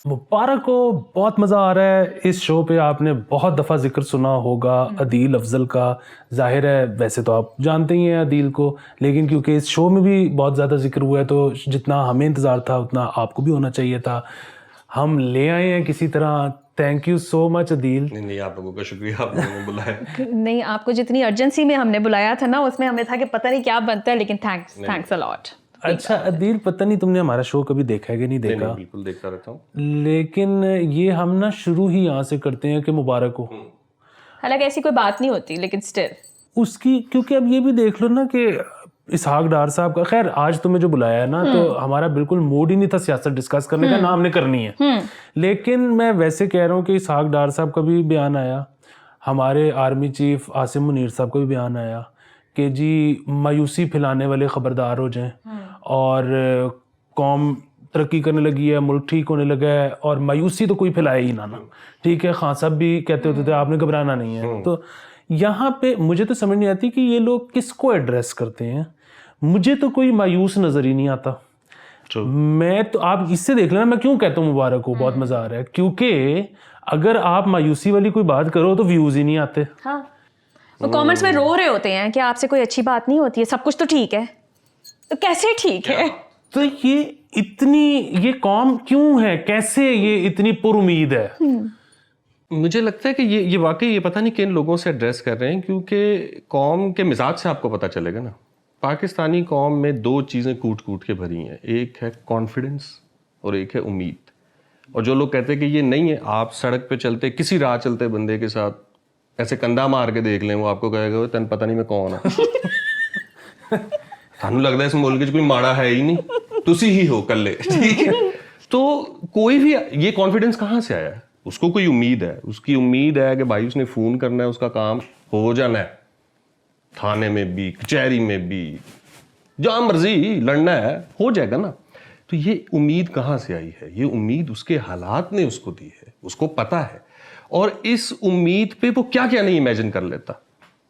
मुबारक हो, बहुत मज़ा आ रहा है। इस शो पे आपने बहुत दफ़ा जिक्र सुना होगा अदील अफजल का। जाहिर है वैसे तो आप जानते ही हैं अदील को, लेकिन क्योंकि इस शो में भी बहुत ज़्यादा जिक्र हुआ है तो जितना हमें इंतज़ार था उतना आपको भी होना चाहिए था। हम ले आए हैं किसी तरह। Thank you so much Adeel. नहीं, आप लोगों का शुक्रिया, आप लोगों ने बुलाया। नहीं, आपको जितनी अर्जेंसी में हमने बुलाया था ना, उसमें हमें था कि पता नहीं क्या बनता है, लेकिन थैंक्स अ लॉट। अच्छा अदील, पता नहीं तुमने हमारा शो कभी देखा है कि नहीं देखा? नहीं, बिल्कुल देखता रहता हूँ। लेकिन ये हम ना शुरू ही यहाँ से करते हैं कि मुबारक हो। हालांकि ऐसी कोई बात नहीं होती, लेकिन स्टिल उसकी, क्योंकि अब ये भी देख लो ना कि इसहाक डार साहब का, खैर आज तुम्हें जो बुलाया है ना तो हमारा बिल्कुल मूड ही नहीं था सियासत डिस्कस करने का, ना हमने करनी है। लेकिन मैं वैसे कह रहा हूँ कि इसहाक डार साहब का भी बयान आया, हमारे आर्मी चीफ आसिम मुनीर साहब का भी बयान आया कि जी मायूसी फैलाने वाले खबरदार हो जाएं, और कौम तरक्की करने लगी है, मुल्क ठीक होने लगा है, और मायूसी तो कोई फैलाए ही ना। ठीक है, खान साहब भी कहते होते थे आपने घबराना नहीं है। तो यहाँ पे मुझे तो समझ नहीं आती कि ये लोग किसको एड्रेस करते हैं। मुझे तो कोई मायूस नजर ही नहीं आता। मैं तो, आप इससे देख लेना मैं क्यों कहता हूँ मुबारक हो, बहुत मजा आ रहा है, क्योंकि अगर आप मायूसी वाली कोई बात करो तो व्यूज ही नहीं आते। हाँ, वो कमेंट्स में रो रहे होते हैं कि आपसे कोई अच्छी बात नहीं होती है, सब कुछ तो ठीक है। तो कैसे ठीक है? तो ये कौम क्यों है, कैसे ये इतनी पुरुमीद है? मुझे लगता है कि ये वाकई ये पता नहीं किन लोगों से एड्रेस कर रहे हैं, क्योंकि कौम के मिजाज से आपको पता चलेगा ना। पाकिस्तानी कौम में दो चीज़ें कूट कूट के भरी हैं, एक है कॉन्फिडेंस और एक है उम्मीद। और जो लोग कहते हैं कि ये नहीं है, आप सड़क पे चलते किसी राह चलते बंदे के साथ ऐसे कंधा मार के देख लें, वो आपको कहेगा तन पता नहीं मैं कौन है। थानू लगता है इस मुल्क कोई माड़ा है ही नहीं, तुसी ही हो कल्ले, ठीक है। तो कोई भी, ये कॉन्फिडेंस कहाँ से आया है? उसको कोई उम्मीद है, उसकी उम्मीद है कि भाई उसने फोन करना है, उसका काम हो जाना है, थाने में भी कचहरी में भी जहां मर्जी लड़ना है, हो जाएगा ना। तो ये उम्मीद कहाँ से आई है? ये उम्मीद उसके हालात ने उसको दी है, उसको पता है। और इस उम्मीद पे वो क्या क्या नहीं इमेजिन कर लेता।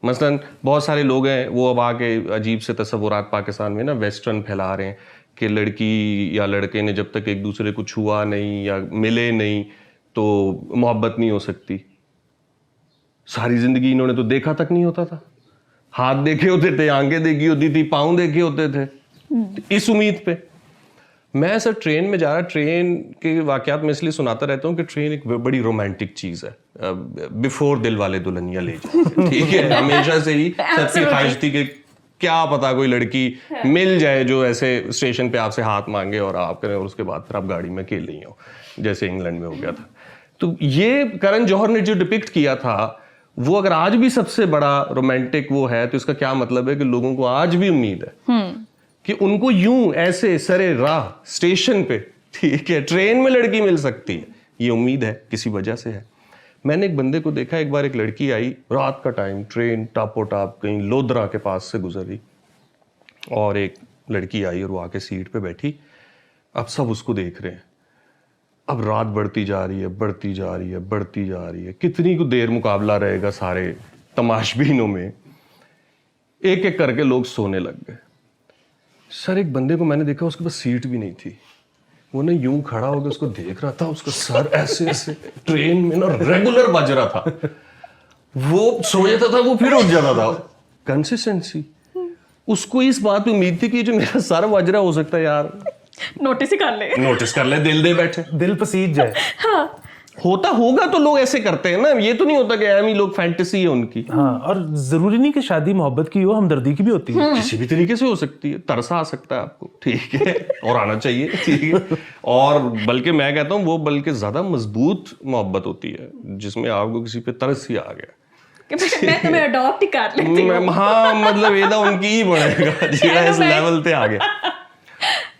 मसलन बहुत सारे लोग हैं वो अब आके अजीब से तस्वुरात पाकिस्तान में ना वेस्टर्न फैला रहे हैं कि लड़की या लड़के ने जब तक एक दूसरे को छुआ नहीं या मिले नहीं तो मोहब्बत नहीं हो सकती। सारी जिंदगी इन्होंने तो देखा तक नहीं होता था, हाथ देखे होते थे, आंखें देखी होती थी, पाँव देखे होते थे। इस उम्मीद पे मैं सर ट्रेन में जा रहा, ट्रेन के वाकयात में इसलिए सुनाता रहता हूँ कि ट्रेन एक बड़ी रोमांटिक चीज़ है। बिफोर दिल वाले दुल्हनिया ले जाए, ठीक है। हमेशा से ही सबकी ख्वाहिश थी कि क्या पता कोई लड़की मिल जाए जो ऐसे स्टेशन पे आपसे हाथ मांगे और आप करें, और उसके बाद फिर आप गाड़ी में अकेले ही हो, जैसे इंग्लैंड में हो गया था। तो ये करण जौहर ने जो डिपिक्ट किया था, वो अगर आज भी सबसे बड़ा रोमांटिक वो है, तो इसका क्या मतलब है कि लोगों को आज भी उम्मीद है कि उनको यूं ऐसे सरे राह स्टेशन पे, ठीक है, ट्रेन में लड़की मिल सकती है। ये उम्मीद है, किसी वजह से है। मैंने एक बंदे को देखा, एक बार एक लड़की आई रात का टाइम, ट्रेन टापो टाप कहीं लोधरा के पास से गुजरी, और एक लड़की आई और वो आके सीट पे बैठी। अब सब उसको देख रहे हैं। अब रात बढ़ती जा रही है, बढ़ती जा रही है, बढ़ती जा रही है। कितनी को देर मुकाबला रहेगा सारे तमाशबीनों में। एक एक करके लोग सोने लग गए। सर एक बंदे को मैंने देखा, उसके पास सीट भी नहीं थी। वो ना यूं खड़ा होकर उसको देख रहा था, उसका सर ऐसे ऐसे ट्रेन में ना रेगुलर बज रहा था। वो सो जाता था, वो फिर उठ जाता था। कंसिस्टेंसी। उसको इस बात पे उम्मीद थी कि जो मेरा सर बज रहा हो सकता है यार नोटिस ही कर ले, नोटिस कर ले, दिल दे बैठे, दिल पसीज जाए। हाँ, होता होगा तो लोग ऐसे करते हैं ना। ये तो नहीं होता कि एम ही लोग फैंटेसी है उनकी। हाँ, और जरूरी नहीं कि शादी मोहब्बत की हो, हमदर्दी की भी होती है। किसी भी तरीके से हो सकती है, तरसा आ सकता है आपको, ठीक है, और आना चाहिए, ठीक है। और बल्कि मैं कहता हूँ वो बल्कि ज्यादा मजबूत मोहब्बत होती है जिसमें आपको किसी पे तरस ही आ गया कि मैं तुम्हें अडॉप्ट ही कर लेती हूँ। हाँ, मतलब ये उनकी ही बनेगा जिला इस लेवल पे आ गया।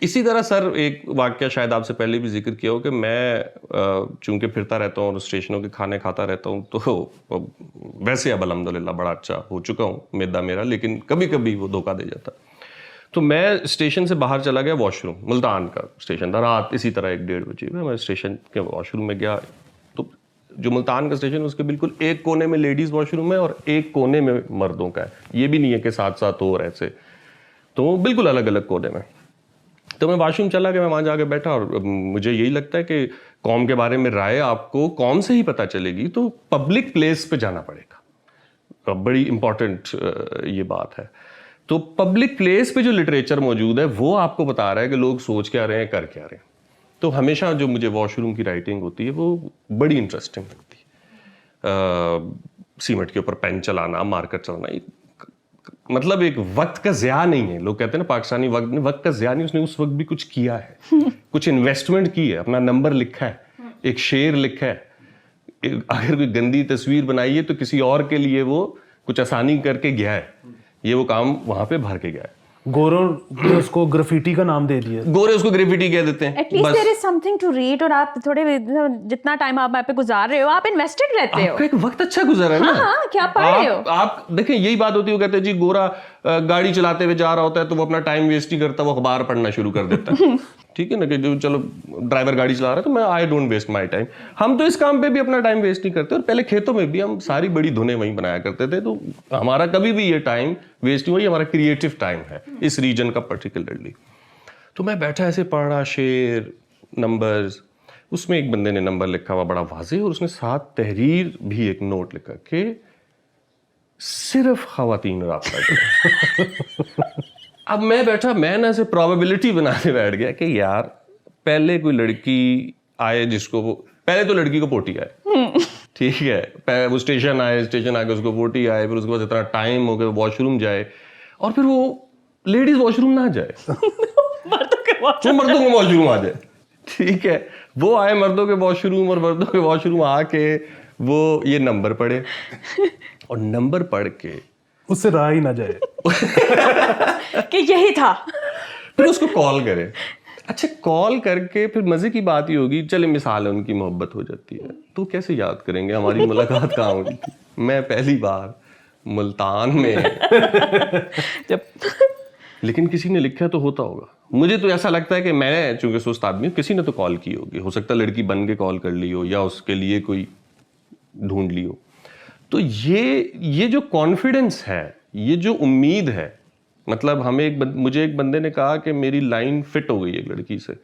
इसी तरह सर एक वाक्य शायद आपसे पहले भी जिक्र किया हो कि मैं चूंकि फिरता रहता हूँ और स्टेशनों के खाने खाता रहता हूँ, तो वैसे अब अल्हम्दुलिल्लाह बड़ा अच्छा हो चुका हूँ मैदा मेरा, लेकिन कभी कभी वो धोखा दे जाता। तो मैं स्टेशन से बाहर चला गया, वॉशरूम, मुल्तान का स्टेशन था, रात इसी तरह 1-1:30 बजे मैं स्टेशन के वॉशरूम में गया। तो जो मुल्तान का स्टेशन है उसके बिल्कुल एक कोने में लेडीज वॉशरूम है और एक कोने में मर्दों का है। ये भी नहीं है कि साथ साथ हो ऐसे, तो बिल्कुल अलग अलग कोने में। तो मैं वॉशरूम चला गया, मैं वहाँ जाके बैठा, और मुझे यही लगता है कि कॉम के बारे में राय आपको कॉम से ही पता चलेगी, तो पब्लिक प्लेस पे जाना पड़ेगा। बड़ी इंपॉर्टेंट ये बात है। तो पब्लिक प्लेस पे जो लिटरेचर मौजूद है वो आपको बता रहा है कि लोग सोच क्या रहे हैं, कर क्या रहे हैं। तो हमेशा जो मुझे वॉशरूम की राइटिंग होती है वो बड़ी इंटरेस्टिंग लगती है। सीमेंट के ऊपर पेन चलाना, मार्कर चलाना, मतलब एक वक्त का ज़िया नहीं है। लोग कहते हैं ना पाकिस्तानी वक्त का ज़िया नहीं, उसने उस वक्त भी कुछ किया है, कुछ इन्वेस्टमेंट की है, अपना नंबर लिखा है, एक शेर लिखा है। अगर कोई गंदी तस्वीर बनाई है तो किसी और के लिए वो कुछ आसानी करके गया है, ये वो काम वहां पे भर के गया है। गोरों ने उसको ग्राफिटी का नाम दे दिया। गोरे उसको ग्राफिटी कह देते हैं। At least there is something to read, और आप थोड़े जितना टाइम आप वहाँ पे गुजार रहे हो आप इन्वेस्टेड रहते हो। आपका एक वक्त अच्छा गुजरा है ना। हाँ, क्या पढ़ रहे हो आप देखें, यही बात होती है, वो कहते हैं जी गोरा गाड़ी चलाते हुए जा रहा होता है तो वो अपना टाइम वेस्ट ही करता है, वो अखबार पढ़ना शुरू कर देता है। ठीक है ना, कि जो चलो ड्राइवर गाड़ी चला रहा है तो मैं I don't waste my time. हम तो इस काम पे भी अपना टाइम वेस्ट नहीं करते, और पहले खेतों में भी हम सारी बड़ी धुनें वहीं बनाया करते थे, तो हमारा कभी भी ये टाइम वेस्ट नहीं हुआ। ये हमारा क्रिएटिव टाइम है इस रीजन का पर्टिकुलरली। तो मैं बैठा ऐसे पढ़ रहा, शेर, नंबर्स, उसमें एक बंदे ने नंबर लिखा हुआ बड़ा वाज़ेह, और उसने साथ तहरीर भी एक नोट लिखा कि सिर्फ ख़वातीन राब्ता करें। अब मैं बैठा, मैं ना ऐसे प्रोबेबिलिटी बनाने बैठ गया कि यार पहले कोई लड़की आए जिसको वो, पहले तो लड़की को पोटी आए, ठीक है, वो स्टेशन आए, स्टेशन आके उसको पोटी आए, फिर उसके बाद इतना टाइम हो गया वॉशरूम जाए, और फिर वो लेडीज वॉशरूम ना जाए, मर्दों के वॉशरूम आ जाए। ठीक है, वो आए मर्दों के वॉशरूम, और मर्दों के वॉशरूम आके वो ये नंबर पढ़े, और नंबर पढ़ के उससे रहा ही ना जाए कि यही था, फिर उसको कॉल करे। अच्छा, कॉल करके फिर मजे की बात ही होगी, चले मिसाल है उनकी मोहब्बत हो जाती है, तो कैसे याद करेंगे हमारी मुलाकात कहाँ हुई थी। मैं पहली बार मुल्तान में जब लेकिन किसी ने लिखा तो होता होगा। मुझे तो ऐसा लगता है कि मैं चूंकि सुस्त आदमी हूँ, किसी ने तो कॉल की होगी, हो सकता है लड़की बन के कॉल कर ली हो, या उसके लिए कोई ढूंढ ली हो। तो ये जो कॉन्फिडेंस है, ये जो उम्मीद है, मतलब मुझे एक बंदे ने कहा कि मेरी लाइन फिट हो गई है एक लड़की से।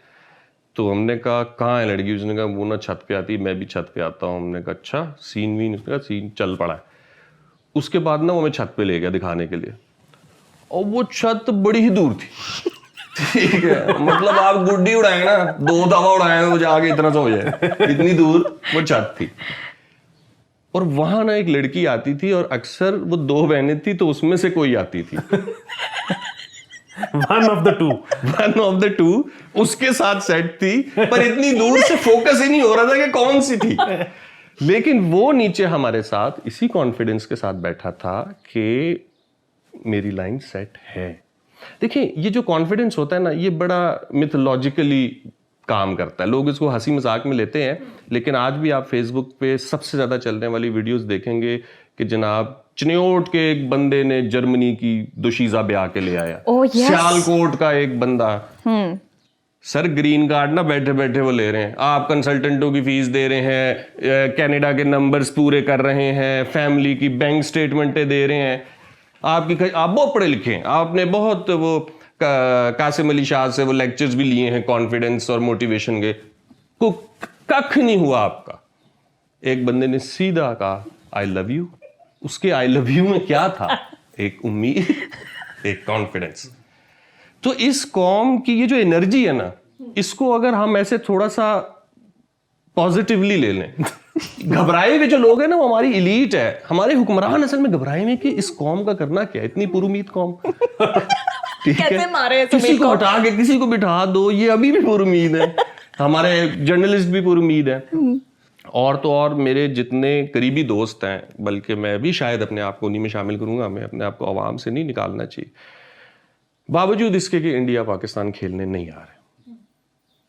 तो हमने कहा कहाँ है लड़की? उसने कहा वो ना छत पे आती, मैं भी छत पे आता हूँ। हमने कहा अच्छा, सीन वीन? उसने कहा सीन चल पड़ा है। उसके बाद ना वो हमें छत पे ले गया दिखाने के लिए, और वो छत बड़ी ही दूर थी। ठीक है, मतलब आप गुड्डी उड़ाएंगे ना, 2 दफा उड़ाएंगे वो जाके इतना सा हो जाए, इतनी दूर वो छत थी। और वहां ना एक लड़की आती थी, और अक्सर वो 2 बहनें थी तो उसमें से कोई आती थी। वन ऑफ द टू उसके साथ सेट थी, पर इतनी दूर से फोकस ही नहीं हो रहा था कि कौन सी थी। लेकिन वो नीचे हमारे साथ इसी कॉन्फिडेंस के साथ बैठा था कि मेरी लाइन सेट है। देखिए, ये जो कॉन्फिडेंस होता है ना, ये बड़ा मिथोलॉजिकली काम करता है। लोग इसको हंसी मजाक में लेते हैं, लेकिन आज भी आप फेसबुक पे सबसे ज्यादा चलने वाली वीडियोस देखेंगे कि जनाब चिन्योट के एक बंदे ने जर्मनी की दोशीजा ब्याह के ले आया। सियालकोट का एक बंदा, सर ग्रीन कार्ड ना बैठे बैठे वो ले रहे हैं, आप कंसल्टेंटों की फीस दे रहे हैं, कनाडा के नंबर्स पूरे कर रहे हैं, फैमिली की बैंक स्टेटमेंटें दे रहे हैं। आप बहुत पढ़े लिखे हैं, आपने बहुत वो कासिम अली शाह से वो लेक्चर्स भी लिए हैं कॉन्फिडेंस और मोटिवेशन के, कख नहीं हुआ आपका। एक बंदे ने सीधा कहा आई लव यू। उसके आई लव यू में क्या था? एक उम्मीद, एक कॉन्फिडेंस। तो इस कौम की ये जो एनर्जी है ना, इसको अगर हम ऐसे थोड़ा सा पॉजिटिवली ले लें, घबराए हुए जो लोग हैं ना, वो हमारी इलीट है, हमारे हुक्मरान असल में घबराए हुए कि इस कौम का करना क्या है, इतनी पुरुमीद कौम। ठीक है, किसी को हटा के किसी को बिठा दो, ये अभी भी पुरुमीद है। हमारे जर्नलिस्ट भी पुरुमीद है, और तो और मेरे जितने करीबी दोस्त हैं, बल्कि मैं भी शायद अपने आप को उन्हीं में शामिल करूंगा, हमें अपने आप को आवाम से नहीं निकालना चाहिए, बावजूद इसके कि इंडिया पाकिस्तान खेलने नहीं आ रहे।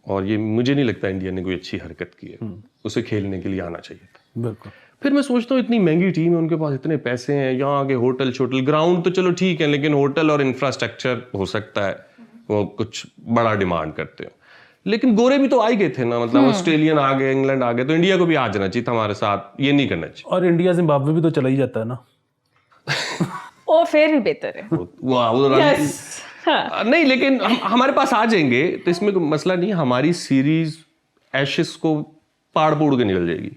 और ये मुझे नहीं लगता इंडिया ने कोई अच्छी हरकत की है, उसे खेलने के लिए आना चाहिए था। बिल्कुल। फिर मैं सोचता हूँ इतनी महंगी टीम है, उनके पास इतने पैसे हैं, यहाँ के होटल छोटल, ग्राउंड तो चलो ठीक है, लेकिन होटल और इंफ्रास्ट्रक्चर हो सकता है वो कुछ बड़ा डिमांड करते हो। लेकिन गोरे भी तो आ ही गए थे ना, मतलब ऑस्ट्रेलियन आ गए, इंग्लैंड आ गए, तो इंडिया को भी आ जाना चाहिए था हमारे साथ, ये नहीं करना चाहिए। और इंडिया जिम्बाब्वे भी तो चला ही जाता है ना। ओ फिर भी बेहतर है। नहीं, लेकिन हमारे पास आ जाएंगे तो इसमें कोई मसला नहीं। हमारी सीरीज एशेस को पाड़ पूड़ के निकल जाएगी।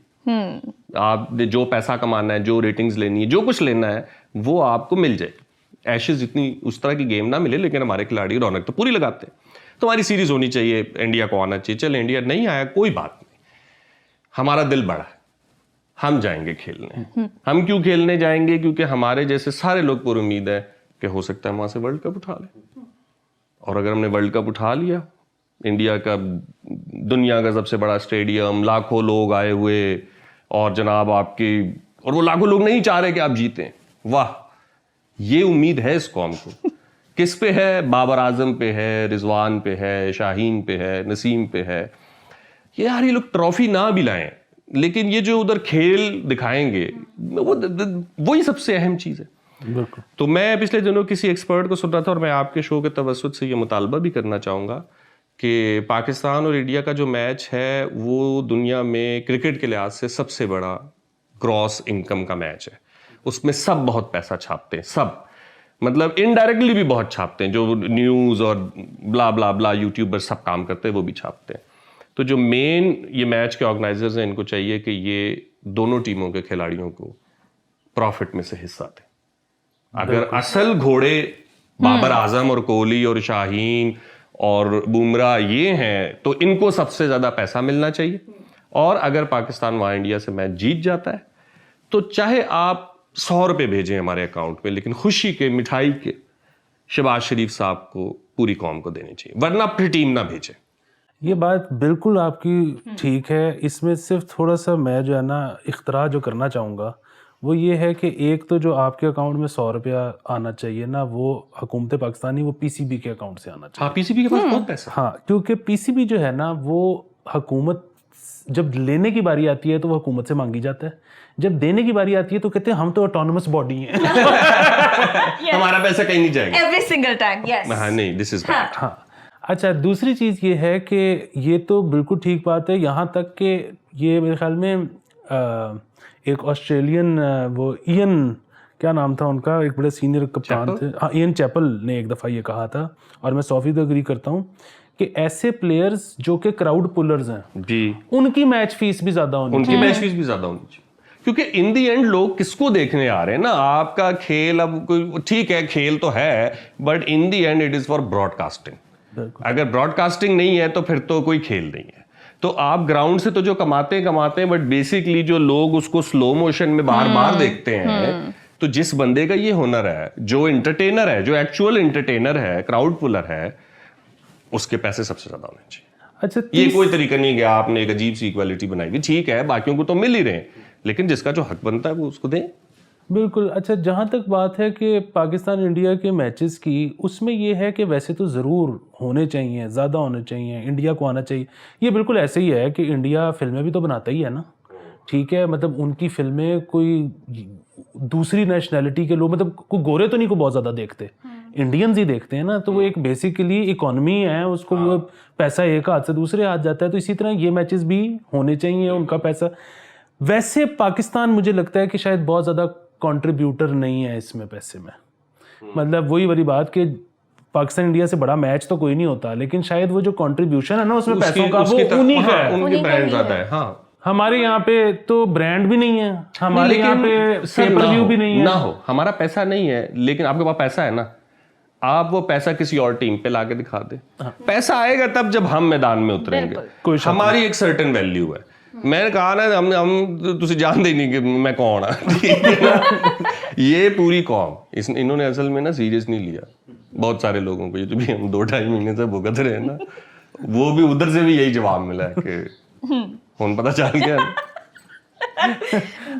आप जो पैसा कमाना है, जो रेटिंग्स लेनी है, जो कुछ लेना है, वो आपको मिल जाएगी। एशेज इतनी उस तरह की गेम ना मिले, लेकिन हमारे खिलाड़ी रौनक तो पूरी लगाते हैं। तो हमारी सीरीज होनी चाहिए, इंडिया को आना चाहिए। चल इंडिया नहीं आया कोई बात नहीं, हमारा दिल बड़ा है, हम जाएंगे खेलने। हम क्यों खेलने जाएंगे? क्योंकि हमारे जैसे सारे लोग पर उम्मीद है कि हो सकता है वहां से वर्ल्ड कप उठा लें। और अगर हमने वर्ल्ड कप उठा लिया, इंडिया का दुनिया का सबसे बड़ा स्टेडियम, लाखों लोग आए हुए, और जनाब आपकी, और वो लाखों लोग नहीं चाह रहे कि आप जीतें, वाह, ये उम्मीद है इस कौम को। किस पे है? बाबर आजम पे है, रिजवान पे है, शाहीन पे है, नसीम पे है। ये यार, ये लोग ट्रॉफी ना भी लाएं, लेकिन ये जो उधर खेल दिखाएंगे, वही सबसे अहम चीज है। बिल्कुल। तो मैं पिछले दिनों किसी एक्सपर्ट को सुन रहा था, और मैं आपके शो के तवज्जुद से ये मुतालबा भी करना चाहूँगा कि पाकिस्तान और इंडिया का जो मैच है वो दुनिया में क्रिकेट के लिहाज से सबसे बड़ा ग्रॉस इनकम का मैच है। उसमें सब बहुत पैसा छापते हैं, सब, मतलब इनडायरेक्टली भी बहुत छापते हैं। जो न्यूज़ और ब्ला ब्ला ब्ला यूट्यूबर सब काम करते हैं वो भी छापते हैं। तो जो मेन ये मैच के ऑर्गेनाइजर्स हैं, इनको चाहिए कि ये दोनों टीमों के खिलाड़ियों को प्रॉफिट में से हिस्सा दें। अगर असल घोड़े बाबर आजम और कोहली और शाहीन और बुमराह ये हैं, तो इनको सबसे ज्यादा पैसा मिलना चाहिए। और अगर पाकिस्तान वहां इंडिया से मैच जीत जाता है, तो चाहे आप 100 रुपए भेजें हमारे अकाउंट में, लेकिन खुशी के, मिठाई के शहबाज शरीफ साहब को पूरी कौम को देनी चाहिए, वरना फिर टीम ना भेजे। ये बात बिल्कुल आपकी ठीक है। इसमें सिर्फ थोड़ा सा मैं जो है ना इख्तरा जो करना चाहूँगा वो ये है कि एक तो जो आपके अकाउंट में 100 रुपया आना चाहिए ना, वो हुकूमत पाकिस्तानी वो पीसीबी के अकाउंट से आना चाहिए। हाँ, पीसीबी के पास बहुत पैसा। हाँ, क्योंकि पीसीबी जो है ना वो हुकूमत जब लेने की बारी आती है तो वो हुकूमत से मांगी जाता है, जब देने की बारी आती है तो कहते हैं हम तो ऑटोनमस बॉडी हैं। हमारा पैसा कहीं नहीं जाएगा एवरी सिंगल टाइम। यस। हाँ, नहीं, दिस इज बैड। हाँ, अच्छा, दूसरी चीज़ ये है कि ये तो बिल्कुल ठीक बात है, यहाँ तक कि ये मेरे ख्याल में एक ऑस्ट्रेलियन वो इयन, क्या नाम था उनका, एक बड़े सीनियर कप्तान थे, हाँ, इयन चैपल ने एक दफ़ा ये कहा था, और मैं 100% एग्री करता हूँ कि ऐसे प्लेयर्स जो कि क्राउड पुलर्स हैं जी, उनकी मैच फीस भी ज़्यादा होनी उनकी मैच फीस भी ज्यादा होनी चाहिए। क्योंकि इन दी एंड लोग किसको देखने आ रहे हैं ना, आपका खेल, अब कोई ठीक है खेल तो है, but in the and it is for broadcasting. अगर ब्रॉडकास्टिंग नहीं है तो फिर तो कोई खेल नहीं है। तो आप ग्राउंड से तो जो कमाते हैं, बट बेसिकली जो लोग उसको स्लो मोशन में बार बार देखते हैं, तो जिस बंदे का ये हुनर है, जो एंटरटेनर है, जो एक्चुअल एंटरटेनर है, क्राउड पुलर है, उसके पैसे सबसे ज्यादा होने चाहिए। अच्छा, ये कोई तरीका नहीं है आपने एक अजीब सी इक्वालिटी बनाई हुई, ठीक है बाकियों को तो मिल ही रहे हैं, लेकिन जिसका जो हक बनता है वो उसको दें। बिल्कुल। अच्छा, जहाँ तक बात है कि पाकिस्तान इंडिया के मैचेस की, उसमें ये है कि वैसे तो ज़रूर होने चाहिए, ज़्यादा होने चाहिए, इंडिया को आना चाहिए। ये बिल्कुल ऐसे ही है कि इंडिया फिल्में भी तो बनाता ही है ना, ठीक है, मतलब उनकी फिल्में कोई दूसरी नेशनैलिटी के लोग, मतलब कोई गोरे तो नहीं को बहुत ज़्यादा देखते, इंडियंस ही देखते हैं ना, तो वो एक बेसिकली इकोनॉमी है, उसको वो पैसा एक हाथ से दूसरे हाथ जाता है। तो इसी तरह ये मैचेस भी होने चाहिए, उनका पैसा। वैसे पाकिस्तान मुझे लगता है कि शायद बहुत ज़्यादा कंट्रीब्यूटर नहीं है इसमें पैसे में, मतलब वही वाली बात कि पाकिस्तान इंडिया से बड़ा मैच तो कोई नहीं होता, लेकिन शायद वो जो कंट्रीब्यूशन है ना उसमें पैसों का, वो उन्हीं का है, उनके ब्रांड ज्यादा है। हाँ, हमारे यहाँ पे तो ब्रांड भी नहीं है, हमारे यहाँ पे पेपर व्यू भी नहीं है। ना हो, हमारा पैसा नहीं है, लेकिन आपके पास पैसा है ना, आप वो पैसा किसी और टीम पे लाके दिखा दे। पैसा आएगा तब जब हम मैदान में उतरेंगे, हमारी एक सर्टेन वैल्यू है। मैंने कहा ना, हम तुझे जानते ही नहीं कि मैं कौन है। ये पूरी कौम, इन्होंने असल में ना सीरियस नहीं लिया बहुत सारे लोगों को, ये जो भी हम 2-2.5 महीने से भुगत रहे हैं ना, वो भी उधर से भी यही जवाब मिला है कि फोन पता चल गया।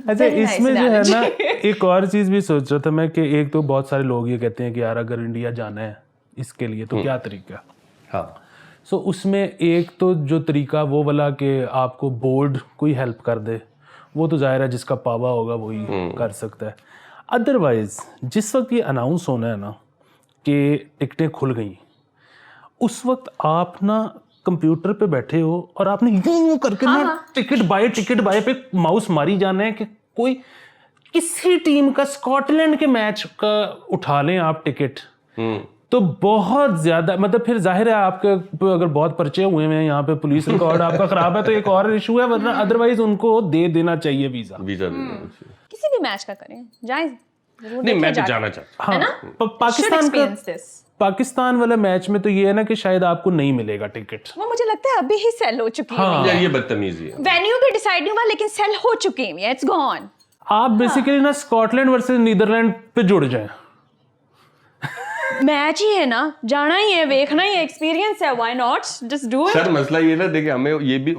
अच्छा, इसमें जो है ना एक और चीज भी सोच रहा था मैं कि एक तो बहुत सारे लोग ये कहते हैं कि यार अगर इंडिया जाना है इसके लिए तो क्या तरीका। हाँ, सो उसमें एक तो जो तरीका वो वाला कि आपको बोर्ड कोई हेल्प कर दे, वो तो जाहिर है जिसका पावा होगा वही कर सकता है। अदरवाइज जिस वक्त ये अनाउंस होना है ना कि टिकटें खुल गई, उस वक्त आप ना कंप्यूटर पे बैठे हो और आपने यूं करके ना टिकट बाय पे माउस मारी जाना है कि कोई किसी टीम का, स्कॉटलैंड के मैच का उठा लें आप टिकट, تو بہت زیادہ مطلب پھر ظاہر ہے آپ کے اگر بہت پرچے ہوئے ہیں یہاں پہ پولیس ریکارڈ آپ کا خراب ہے تو ایک اور ایشو ہے, ورنہ ادروائز ان کو دے دینا چاہیے ویزا. کسی بھی میچ کا کریں جائیں, نہیں میں تو جانا چاہتا ہوں. ہاں پاکستان والا میچ میں تو یہ ہے نا کہ شاید آپ کو نہیں ملے گا ٹکٹ. وہ مجھے لگتا ہے ابھی ہی سیل ہو چکی ہے. یہ بدتمیزی ہے. وینیو بھی ڈیسائیڈ نہیں ہوا لیکن سیل ہو چکی ہے, اٹس گون. آپ بیسیکلی نا اسکاٹ لینڈ ورسز نیدرلینڈ پہ جڑ جائیں. میچ ہی ہے نا, جانا ہی ہے, دیکھنا ہی ہے, ایکسپیرینس ہے, why not just do it. Sir مسئلہ یہ نا دیکھیں ہمیں یہ بھی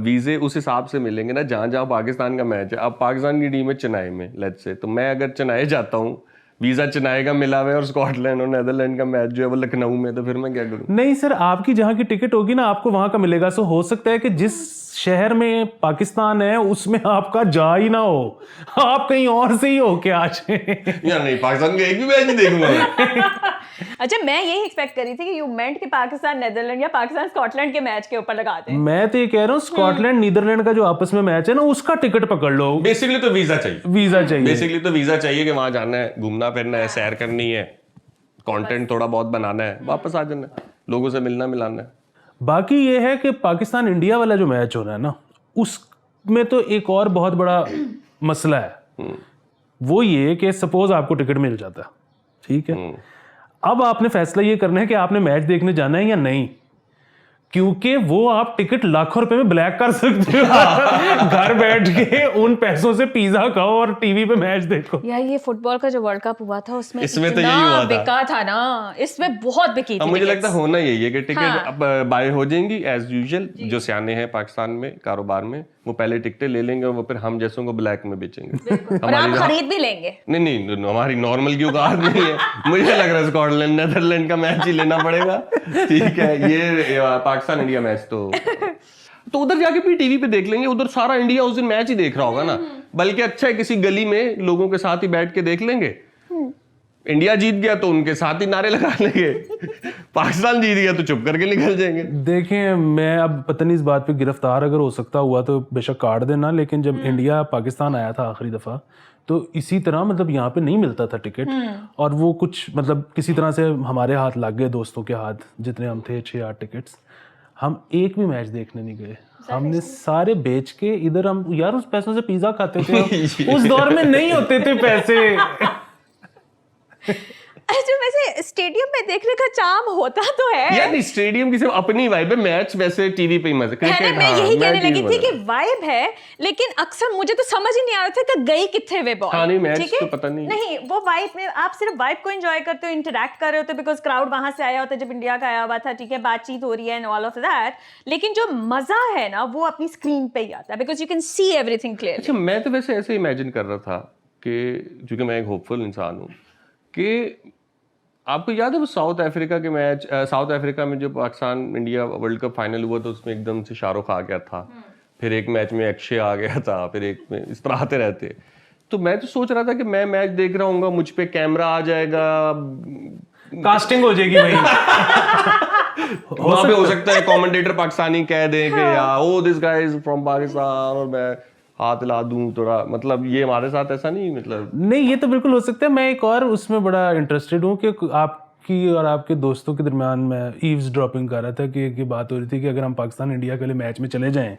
ویزے اس حساب سے ملیں گے نا جہاں جہاں پاکستان کا میچ ہے. اب پاکستان کی ٹیم ہے چنائی میں لیٹس سے, تو میں اگر چنائی جاتا ہوں ویزا چنائی کا ملا ہوا ہے اور اسکاٹ لینڈ اور نیدرلینڈ کا میچ جو ہے وہ لکھنؤ میں, تو پھر میں کیا کروں؟ نہیں سر, آپ کی جہاں کی ٹکٹ ہوگی نا آپ کو وہاں کا ملے گا. سو ہو سکتا ہے کہ جس شہر میں پاکستان ہے اس میں آپ کا جا ہی نہ ہو, آپ کہیں اور سے ہی ہو کے آ جائیں. یار نہیں, پاکستان کا ایک بھی میچ نہیں دیکھوں گا. اچھا میں یہی ایکسپیکٹ کری تھی کہ یو مینٹ کہ پاکستان نیدرلینڈ یا پاکستان اسکاٹ لینڈ کے میچ کے اوپر لگا دیں. میں تو یہ کہہ رہا ہوں اسکاٹ لینڈ نیدرلینڈ کا جو آپس میں میچ ہے نا اس کا ٹکٹ پکڑ لو. بیسکلی تو ویزا چاہیے, ویزا چاہیے, بیسکلی تو ویزا چاہیے کہ وہاں جانا ہے, گھومنا پھرنا ہے, سیر کرنی ہے, کانٹینٹ تھوڑا بہت بنانا ہے, واپس آ جانا ہے, لوگوں سے ملنا ملانا ہے. باقی یہ ہے کہ پاکستان انڈیا والا جو میچ ہو رہا ہے نا اس میں تو ایک اور بہت بڑا مسئلہ ہے. وہ یہ کہ سپوز آپ کو ٹکٹ مل جاتا ہے, ٹھیک ہے, اب آپ نے فیصلہ یہ کرنا ہے کہ آپ نے میچ دیکھنے جانا ہے یا نہیں, کیونکہ وہ آپ ٹکٹ لاکھوں روپے میں بلیک کر سکتے ہو. گھر بیٹھ کے ان پیسوں سے پیزا کھاؤ اور ٹی وی پہ میچ دیکھو. یار یہ فٹ بال کا جو ورلڈ کپ ہوا تھا اس میں تو یہی ہوا تھا, بکا تھا نا, اس میں بہت بکی تھی. مجھے لگتا ہے ہونا یہی ہے کہ ٹکٹ اب بائی ہو جائیں گی ایز یوزل. جو سیانے ہیں پاکستان میں کاروبار میں وہ پہلے ٹکٹیں لے لیں گے اور وہ پھر ہم جیسوں کو بلیک میں بیچیں گے. اور آپ خرید بھی لیں گے. نہیں ہماری نارمل کی اوقات نہیں ہے. مجھے لگ رہا ہے اسکاٹ لینڈ نیدرلینڈ کا میچ ہی لینا پڑے گا. ٹھیک ہے, یہ پاکستان انڈیا میچ تو ادھر جا کے بھی ٹی وی پہ دیکھ لیں گے. ادھر سارا انڈیا اس دن میچ ہی دیکھ رہا ہوگا نا, بلکہ اچھا ہے کسی گلی میں لوگوں کے ساتھ ہی بیٹھ کے دیکھ لیں گے. انڈیا جیت گیا تو ان کے ساتھ ہی نعرے لگا لیں گے, پاکستان جیت گیا تو چپ کر کے نکل جائیں گے. دیکھیں میں اب پتہ نہیں اس بات پہ گرفتار اگر ہو سکتا ہوا تو بے شک کاٹ دینا, لیکن جب انڈیا پاکستان آیا تھا آخری دفعہ تو اسی طرح مطلب یہاں پہ نہیں ملتا تھا ٹکٹ, اور وہ کچھ مطلب کسی طرح سے ہمارے ہاتھ لگ گئے, دوستوں کے ہاتھ جتنے ہم تھے 6-8 ٹکٹس, ہم ایک بھی میچ دیکھنے نہیں گئے. ہم نے سارے بیچ کے ادھر ہم یار اس پیسوں سے پیزا کھاتے تھے. اس دور میں نہیں ہوتے تھے پیسے. جو ویسے اسٹیڈیم میں دیکھنے کا چام ہوتا تو ہے یار, اسٹیڈیم کی صرف اپنی وائب ہے, میچ ویسے ٹی وی پہ ہی مزہ. میں یہی کہنے لگی تھی کہ وائب ہے, لیکن اکثر مجھے تو سمجھ ہی نہیں آ رہا تھا کہ گئی کتنے وے بال. ٹھیک ہے, نہیں وہ وائب میں آپ صرف وائب کو انجوائے کرتے ہو, انٹریکٹ کر رہے ہوتے بیکاز کراؤڈ وہاں سے آیا ہوتا ہے جب انڈیا کا آیا ہوا تھا, ٹھیک ہے, بات چیت ہو رہی ہے اینڈ آل آف دیٹ, لیکن جو مزہ ہے نا وہ اپنی اسکرین پہ ہی آتا ہے because you can see every thing clear. اچھا میں تو ویسے ایسے امیجن کر رہا تھا کہ چونکہ میں ایک ہوپ فل انسان ہوں کہ آپ کو یاد ہے وہ ساؤتھ افریقہ کے میچ, ساؤتھ افریقہ میں جو Pakistan India world cup final ہوا تو اس میں ایک دم سے شاہ رخ آ گیا تھا, پھر ایک میچ میں اکشے آ گیا تھا, پھر ایک میں اس طرح آتے رہتے. تو میں تو سوچ رہا تھا کہ میں میچ دیکھ رہا ہوں گا, مجھ پہ کیمرہ آ جائے گا, کاسٹنگ ہو جائے گی بھائی. وہاں پہ ہو سکتا ہے کامنٹیٹر پاکستانی کہہ دیں کہ او دس گائے از فرام پاکستان, اور میں ہاتھ لا دوں تھوڑا, مطلب یہ ہمارے ساتھ ایسا نہیں, مطلب نہیں یہ تو بالکل ہو سکتا ہے. میں ایک اور اس میں بڑا انٹرسٹیڈ ہوں کہ آپ کی اور آپ کے دوستوں کے درمیان میں ایوز ڈراپنگ کر رہا تھا کہ یہ بات ہو رہی تھی کہ اگر ہم پاکستان انڈیا کے لیے میچ میں چلے جائیں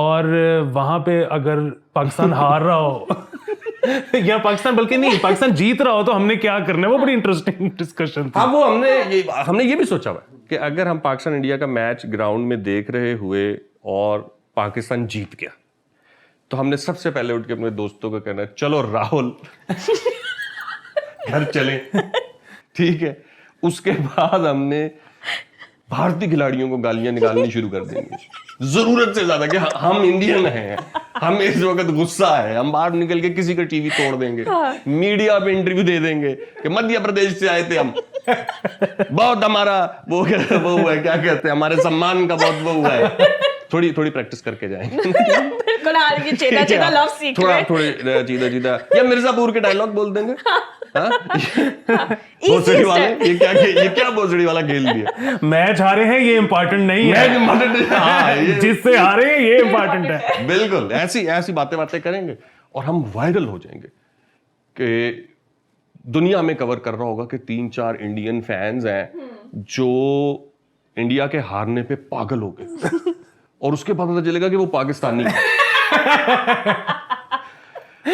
اور وہاں پہ اگر پاکستان ہار رہا ہو یا پاکستان بلکہ نہیں پاکستان جیت رہا ہو تو ہم نے کیا کرنا ہے. وہ بڑی انٹرسٹنگ ڈسکشن تھی. ہاں وہ ہم نے یہ بھی سوچا ہوا کہ اگر ہم پاکستان انڈیا کا میچ گراؤنڈ میں دیکھ رہے ہوئے اور پاکستان جیت گیا تو ہم نے سب سے پہلے اٹھ کے اپنے دوستوں کو کہنا ہے چلو راہل گھر چلیں, ٹھیک ہے. اس کے بعد ہم نے بھارتی کھلاڑیوں کو گالیاں نکالنی شروع کر دیں گے ضرورت سے زیادہ کہ ہم انڈین ہیں, ہم اس وقت غصہ ہے, ہم باہر نکل کے کسی کا ٹی وی توڑ دیں گے, میڈیا پہ انٹرویو دے دیں گے کہ مدھیہ پردیش سے آئے تھے ہم, بہت ہمارا وہ ہے کیا کہتے ہیں ہمارے سمان کا بہت وہ ہوا ہے. تھوڑی پریکٹس کر کے جائیں تھوڑا چیدہ چیدہ, یا مرزا پور کے ڈائلگ بول دیں گے. بوسڑی والے یہ کیا بوسڑی والا کھیل دیا, میچ ہارے ہیں یہ امپورٹنٹ نہیں ہے, جس سے ہارے ہیں یہ امپورٹنٹ ہے. بالکل ایسی باتیں کریں گے اور ہم وائرل ہو جائیں گے کہ दुनिया में कवर कर रहा होगा कि 3-4 इंडियन फैंस हैं जो इंडिया के हारने पे पागल हो गए और उसके बाद पता चलेगा कि वो पाकिस्तानी है।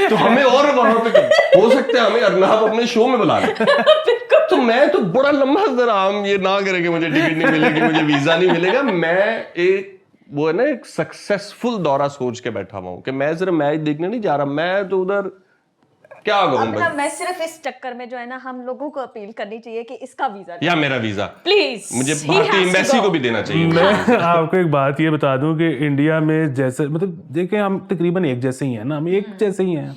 तो हमें और वहां पे हो सकता है हमें अरनाब अपने शो में बुला ले। तो मैं तो बड़ा लंबा हम ये ना करेंगे, मुझे टिकट नहीं मिलेगी, मुझे वीजा नहीं मिलेगा। मैं एक वो है ना एक सक्सेसफुल दौरा सोच के बैठा हुआ हूँ कि मैं सिर्फ मैच देखने नहीं जा रहा, मैं तो उधर क्या करूं अब ना मैं सिर्फ इस चक्कर में जो है ना हम लोगों को अपील करनी चाहिए कि इसका वीजा या मेरा वीजा प्लीज मुझे भारतीय एम्बेसी को भी देना चाहिए। मैं आपको एक बात ये बता दूं कि इंडिया में जैसे मतलब देखें हम तकरीबन एक जैसे ही हैं ना, हम एक जैसे ही हैं।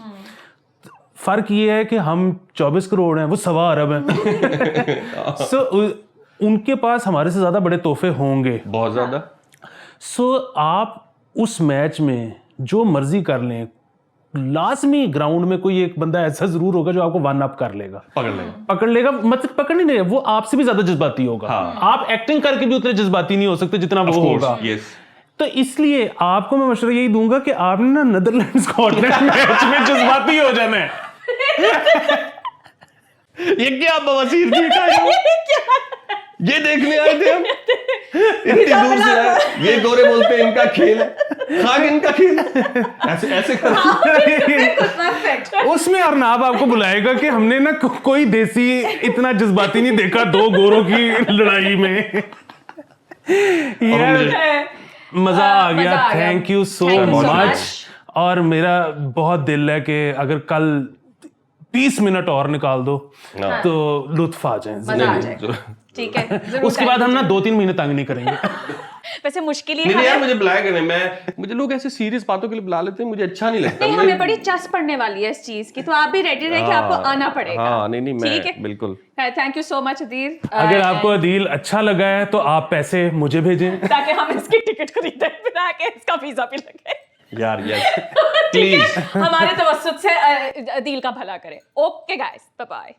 फर्क ये है कि हम 24 करोड़ हैं, वो 1.25 अरब हैं। सो उनके पास हमारे से ज्यादा बड़े तोहफे होंगे, बहुत ज्यादा। सो आप उस मैच में जो मर्जी कर लें, लाजमी ग्राउंड में कोई एक बंदा ऐसा जरूर होगा जो आपको वन अप कर लेगा, पकड़ लेगा, मतलब पकड़ नहीं लेगा, वो आपसे भी ज्यादा जज्बाती होगा। आप एक्टिंग करके भी उतने जज्बाती नहीं हो सकते जितना वो होगा। तो इसलिए आपको मैं मशवरा यही दूंगा कि आपने ना नीदरलैंड स्कॉटलैंड मैच में जज्बाती हो जाना है। ये क्या बवासीर की ये देखने आए थे हम इतनी दूर से आए। ये गोरे बोलते हैं इनका खेल है, खाक इनका खेल ऐसे ऐसे कर। उसमें अरनाब आपको बुलाएगा कि हमने ना कोई देसी इतना जज्बाती नहीं देखा 2 गोरों की लड़ाई में। यार मजा आ गया, थैंक यू सो मच। और मेरा बहुत दिल है कि अगर कल 20 मिनट और निकाल दो तो लुत्फ आ जाए। ठीक है, उसके बाद हम ना 2-3 महीने तंग नहीं करेंगे। वैसे मुश्किल ही नहीं यार, मुझे बुलाया करने, मुझे लोग ऐसे सीरियस बातों के लिए बुला लेते हैं, मुझे अच्छा नहीं लगता। नहीं, हमें बड़ी चस पड़ने वाली है इस चीज की, तो आप भी रेडी रहे कि आपको आना पड़ेगा। हाँ, नहीं मैं ठीक है, बिल्कुल। Thank you so much Adeel. अगर आपको अदील अच्छा लगा है तो आप पैसे मुझे भेजें ताकि हम इसकी टिकट खरीदें, फिर आके इसका वीजा भी लगे यार प्लीज हमारे तवस्सुत से अदील का भला करें। Okay guys, bye bye.